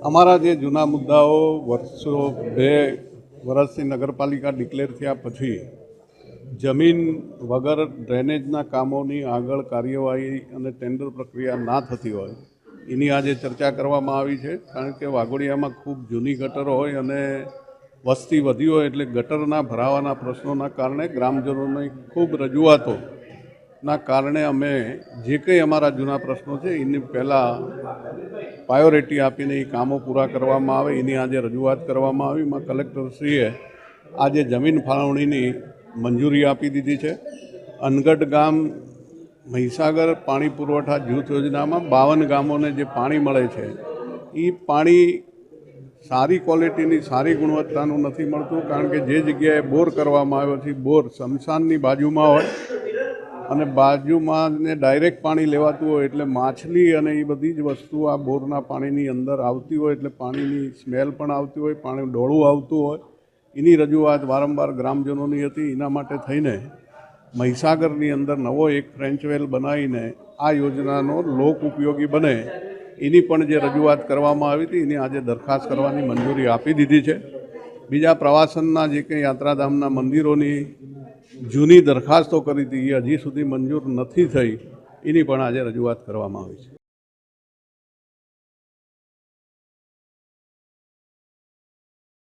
અમારા જે જૂના મુદ્દાઓ વર્ષો 2 વર્ષથી નગરપાલિકા ડિક્લેર થયા પછી જમીન વગર ડ્રેનેજના કામોની આગળ કાર્યવાહી અને ટેન્ડર પ્રક્રિયા ના થતી હોય એની આજે ચર્ચા કરવામાં આવી છે. કારણ કે વાઘોડિયામાં ખૂબ જૂની ગટરો હોય અને વસ્તી વધી હોય એટલે ગટરના ભરાવાના પ્રશ્નોના કારણે ગ્રામજનોની ખૂબ રજૂઆતોના કારણે અમે જે કંઈ અમારા જૂના પ્રશ્નો છે એની પહેલાં પ્રાયોરિટી આપીને એ કામો પૂરા કરવામાં આવે એની આજે રજૂઆત કરવામાં આવી. એમાં કલેક્ટરશ્રીએ આજે જમીન ફાળવણીની મંજૂરી આપી દીધી છે. અનગઢ ગામ મહીસાગર પાણી પુરવઠા જૂથ યોજનામાં 52 ગામોને જે પાણી મળે છે એ પાણી સારી ક્વોલિટીની સારી ગુણવત્તાનું નથી મળતું. કારણ કે જે જગ્યાએ બોર કરવામાં આવ્યો છે બોર સ્મશાનની બાજુમાં હોય અને બાજુમાં ને ડાયરેક્ટ પાણી લેવાતું હોય એટલે માછલી અને એ બધી જ વસ્તુ આ બોરના પાણીની અંદર આવતી હોય એટલે પાણીની સ્મેલ પણ આવતી હોય, પાણી ડોળું આવતું હોય. એની રજૂઆત વારંવાર ગ્રામજનોની હતી. એના માટે થઈને મહીસાગરની અંદર નવો એક ફ્રેન્ચવેલ બનાવીને આ યોજનાનો લોક ઉપયોગી બને એની પણ જે રજૂઆત કરવામાં આવી હતી એની આજે દરખાસ્ત કરવાની મંજૂરી આપી દીધી છે. બીજા પ્રવાસનના જે કંઈ યાત્રાધામના મંદિરોની જૂની દરખાસ્તો કરી હતી એ હજી સુધી મંજૂર નથી થઈ એની પણ આજે રજૂઆત કરવામાં આવી છે.